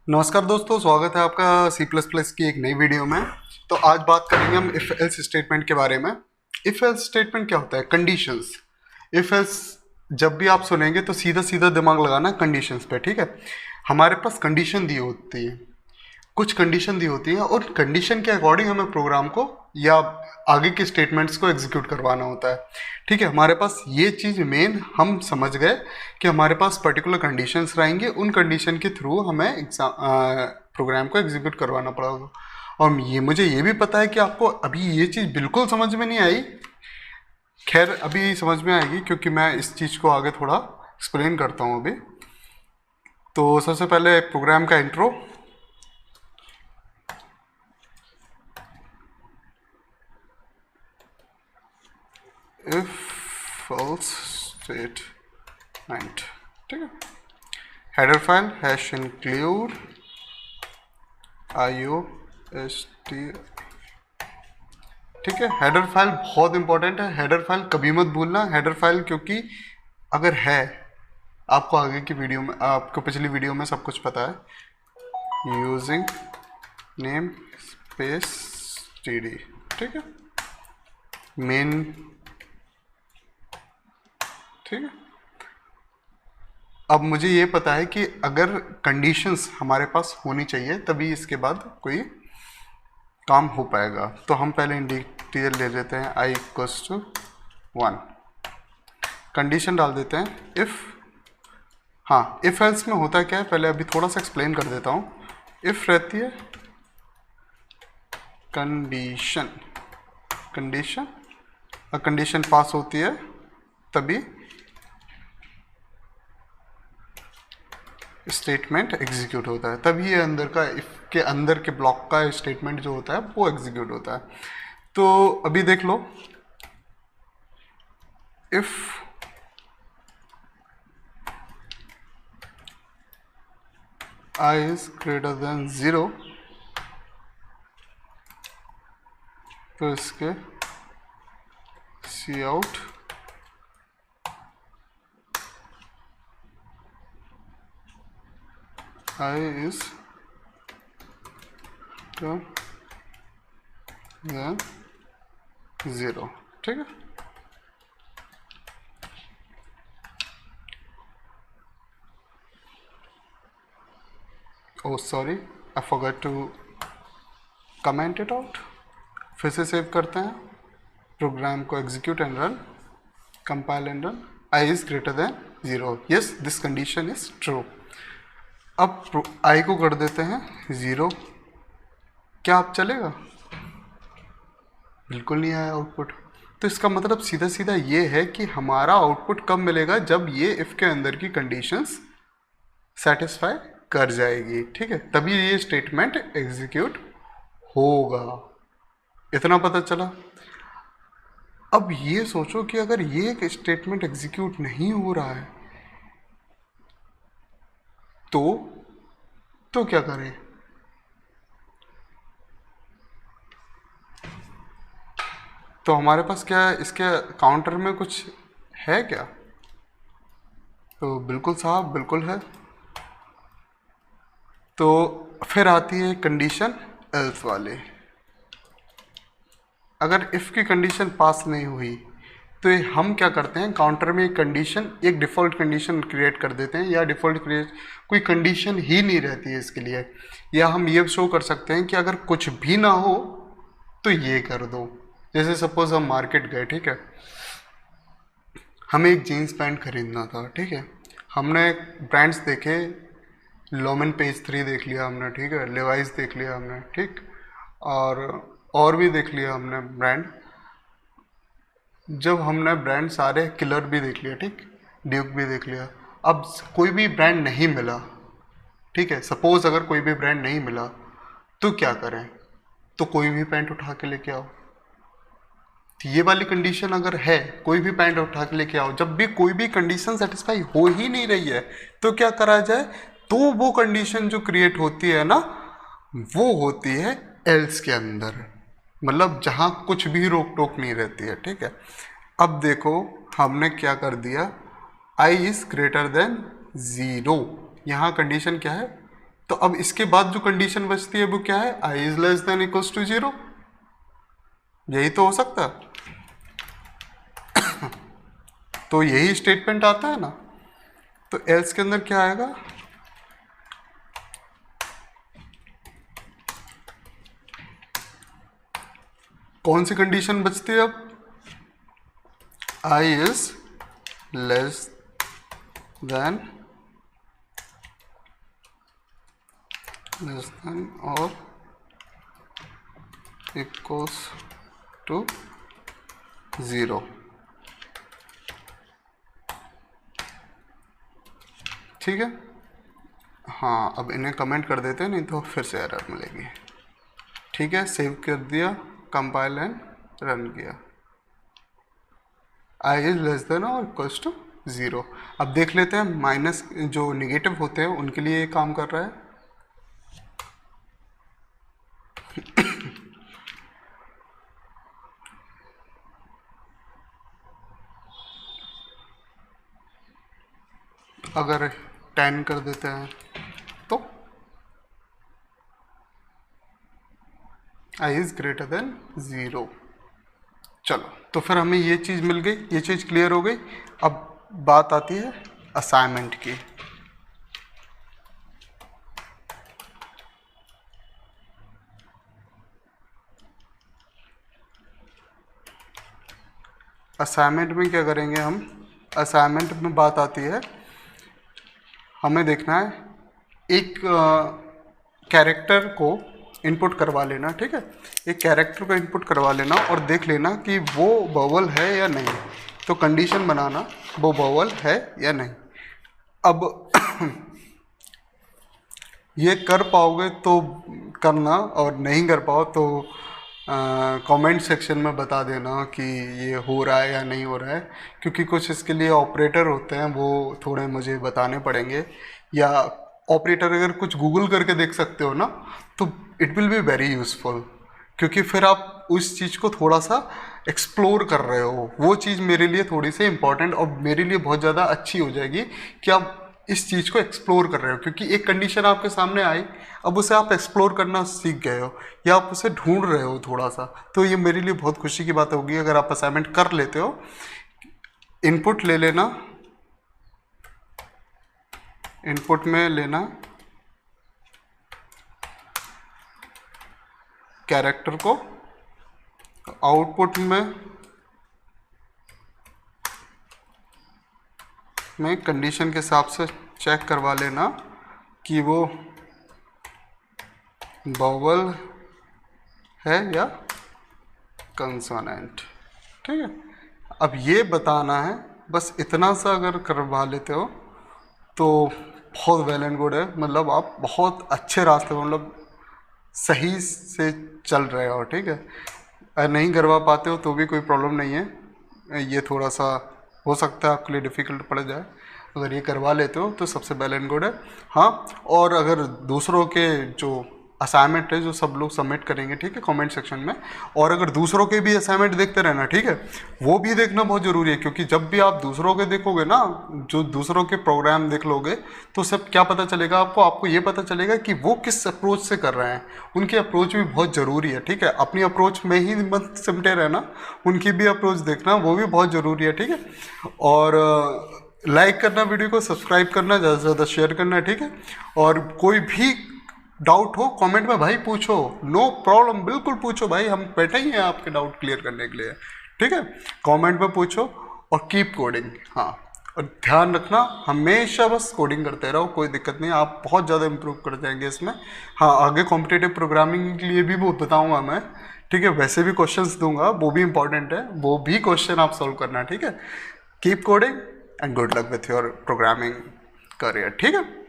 नमस्कार दोस्तों, स्वागत है आपका सी प्लस प्लस की एक नई वीडियो में। तो आज बात करेंगे हम इफ एल्स स्टेटमेंट के बारे में। इफ एल्स स्टेटमेंट क्या होता है? कंडीशंस। इफ एल्स जब भी आप सुनेंगे तो सीधा सीधा दिमाग लगाना कंडीशंस पे, ठीक है। हमारे पास कंडीशन दी होती है, कुछ कंडीशन दी होती है और कंडीशन के अकॉर्डिंग हमें प्रोग्राम को या आगे के स्टेटमेंट्स को एग्जीक्यूट करवाना होता है, ठीक है। हमारे पास ये चीज़ मेन हम समझ गए कि हमारे पास पर्टिकुलर कंडीशंस रहेंगे, उन कंडीशन के थ्रू हमें एग्जाम प्रोग्राम को एग्जीक्यूट करवाना पड़ेगा। और ये मुझे ये भी पता है कि आपको अभी ये चीज़ बिल्कुल समझ में नहीं आई। खैर, अभी समझ में आएगी क्योंकि मैं इस चीज़ को आगे थोड़ा एक्सप्लेन करता हूँ अभी। तो सबसे पहले प्रोग्राम का इंट्रो। इफ फॉल्स स्टेटमेंट, ठीक है। Header file hash include IOST, ठीक है। हेडर फाइल बहुत इंपॉर्टेंट है, हेडर फाइल कभी मत भूलना। हेडर फाइल क्योंकि अगर है, आपको आगे की वीडियो में, आपको पिछली वीडियो में सब कुछ पता है। यूजिंग नेम स्पेस TD, ठीक है, मेन, ठीक है। अब मुझे ये पता है कि अगर कंडीशंस हमारे पास होनी चाहिए तभी इसके बाद कोई काम हो पाएगा। तो हम पहले इंटीजर ले लेते हैं i इक्वल्स टू 1, कंडीशन डाल देते हैं इफ़। हाँ, इफ़ एल्स में होता क्या है पहले अभी थोड़ा सा एक्सप्लेन कर देता हूँ। इफ़ रहती है कंडीशन, कंडीशन और कंडीशन पास होती है तभी स्टेटमेंट एग्जीक्यूट होता है, तभी ये अंदर का इफ के अंदर के ब्लॉक का स्टेटमेंट जो होता है वो एग्जीक्यूट होता है। तो अभी देख लो, if I is greater than 0 तो इसके cout I is than 0, ठीक है। Oh sorry, I forgot to comment it out. फिर से सेव करते हैं, प्रोग्राम को execute and run, compile and run. I is greater than 0, yes this condition is true. अब I को कर देते हैं 0, क्या आप चलेगा? बिल्कुल नहीं आया आउटपुट। तो इसका मतलब सीधा सीधा ये है कि हमारा आउटपुट कब मिलेगा? जब ये इफ के अंदर की कंडीशंस सेटिस्फाई कर जाएगी, ठीक है, तभी ये स्टेटमेंट एग्जीक्यूट होगा। इतना पता चला। अब ये सोचो कि अगर ये स्टेटमेंट एग्जीक्यूट नहीं हो रहा है तो क्या करें? तो हमारे पास क्या इसके काउंटर में कुछ है क्या? तो बिल्कुल साहब, बिल्कुल है। तो फिर आती है कंडीशन एल्स वाले। अगर इफ़ की कंडीशन पास नहीं हुई तो हम क्या करते हैं, काउंटर में एक कंडीशन, एक डिफ़ॉल्ट कंडीशन क्रिएट कर देते हैं, या डिफ़ॉल्ट क्रिएट कोई कंडीशन ही नहीं रहती है इसके लिए। या हम ये शो कर सकते हैं कि अगर कुछ भी ना हो तो ये कर दो। जैसे सपोज हम मार्केट गए, ठीक है, हमें एक जीन्स पैंट खरीदना था, ठीक है, हमने ब्रांड्स देखे, लोमन पेज 3 देख लिया हमने, ठीक है, लेवाइस देख लिया हमने, ठीक, और भी देख लिया हमने ब्रांड। जब हमने ब्रांड सारे, किलर भी देख लिया, ठीक, ड्यूक भी देख लिया, अब कोई भी ब्रांड नहीं मिला, ठीक है, सपोज अगर कोई भी ब्रांड नहीं मिला तो क्या करें? तो कोई भी पैंट उठा के लेके आओ। तो ये वाली कंडीशन अगर है, कोई भी पैंट उठा के लेके आओ, जब भी कोई भी कंडीशन सेटिस्फाई हो ही नहीं रही है तो क्या करा जाए? तो वो कंडीशन जो क्रिएट होती है ना, वो होती है एल्स के अंदर, मतलब जहाँ कुछ भी रोक टोक नहीं रहती है, ठीक है। अब देखो हमने क्या कर दिया, I इज ग्रेटर देन 0, यहाँ कंडीशन क्या है? तो अब इसके बाद जो कंडीशन बचती है वो क्या है, i is less than equals to 0, यही तो हो सकता है। तो यही स्टेटमेंट आता है ना। तो एल्स के अंदर क्या आएगा, कौन सी कंडीशन बचती है अब, i इज लेस देन और इक्वल्स टू 0। ठीक है। हाँ, अब इन्हें कमेंट कर देते हैं, नहीं तो फिर से एरर मिलेगी। ठीक है, सेव कर दिया, कंपाइल एंड रन किया, i इज लेस देन और इक्वल्स टू 0। अब देख लेते हैं माइनस जो निगेटिव होते हैं उनके लिए ये काम कर रहा है। अगर 10 कर देते हैं तो i इज ग्रेटर देन 0। चलो, तो फिर हमें ये चीज़ मिल गई, ये चीज़ क्लियर हो गई। अब बात आती है असाइनमेंट की। असाइनमेंट में क्या करेंगे हम, असाइनमेंट में बात आती है, हमें देखना है एक कैरेक्टर को इनपुट करवा लेना। ठीक है, एक कैरेक्टर को इनपुट करवा लेना और देख लेना कि वो बवल है या नहीं। तो कंडीशन बनाना वो बवल है या नहीं। अब ये कर पाओगे तो करना, और नहीं कर पाओ तो कमेंट सेक्शन में बता देना कि ये हो रहा है या नहीं हो रहा है, क्योंकि कुछ इसके लिए ऑपरेटर होते हैं वो थोड़े मुझे बताने पड़ेंगे, या ऑपरेटर अगर कुछ गूगल करके देख सकते हो ना तो it will be very useful, क्योंकि फिर आप उस चीज़ को थोड़ा सा एक्सप्लोर कर रहे हो। वो चीज़ मेरे लिए थोड़ी सी इंपॉर्टेंट और मेरे लिए बहुत ज़्यादा अच्छी हो जाएगी कि आप इस चीज़ को एक्सप्लोर कर रहे हो, क्योंकि एक कंडीशन आपके सामने आई, अब उसे आप एक्सप्लोर करना सीख गए हो या आप उसे ढूंढ रहे हो थोड़ा सा। तो ये मेरे लिए बहुत खुशी की बात होगी अगर आप असाइनमेंट कर लेते हो। इनपुट ले लेना, इनपुट में लेना कैरेक्टर को, आउटपुट में कंडीशन के हिसाब से चेक करवा लेना कि वो वोवेल है या कंसोनेंट। ठीक है, अब ये बताना है, बस इतना सा अगर करवा लेते हो तो बहुत वेल एंड गुड है। मतलब आप बहुत अच्छे रास्ते में, मतलब सही से चल रहे हो। ठीक है, अगर नहीं करवा पाते हो तो भी कोई प्रॉब्लम नहीं है, ये थोड़ा सा हो सकता है आपके लिए डिफ़िकल्ट पड़ जाए। अगर ये करवा लेते हो तो सबसे वेल एंड गुड है। हाँ, और अगर दूसरों के जो असाइनमेंट है जो सब लोग सबमिट करेंगे, ठीक है, कमेंट सेक्शन में, और अगर दूसरों के भी असाइनमेंट देखते रहना, ठीक है, वो भी देखना बहुत ज़रूरी है, क्योंकि जब भी आप दूसरों के देखोगे ना, जो दूसरों के प्रोग्राम देख लोगे तो सब क्या पता चलेगा आपको ये पता चलेगा कि वो किस अप्रोच से कर रहे हैं। उनकी अप्रोच भी बहुत ज़रूरी है। ठीक है, अपनी अप्रोच में ही मत सिमटे रहना, उनकी भी अप्रोच देखना, वो भी बहुत ज़रूरी है। ठीक है, और लाइक करना वीडियो को, सब्सक्राइब करना, ज़्यादा से ज़्यादा शेयर करना। ठीक है, और कोई भी डाउट हो कमेंट में भाई पूछो, नो प्रॉब्लम, बिल्कुल पूछो भाई, हम बैठे ही हैं आपके डाउट क्लियर करने के लिए। ठीक है, कमेंट में पूछो और कीप कोडिंग। हाँ, और ध्यान रखना हमेशा बस कोडिंग करते रहो, कोई दिक्कत नहीं, आप बहुत ज़्यादा इंप्रूव कर जाएंगे इसमें। हाँ, आगे कॉम्पिटिटिव प्रोग्रामिंग के लिए भी वो बताऊँगा मैं। ठीक है, वैसे भी क्वेश्चंस दूंगा, वो भी इंपॉर्टेंट है, वो भी क्वेश्चन आप सॉल्व करना। ठीक है, keep coding and good luck with your programming career. ठीक है।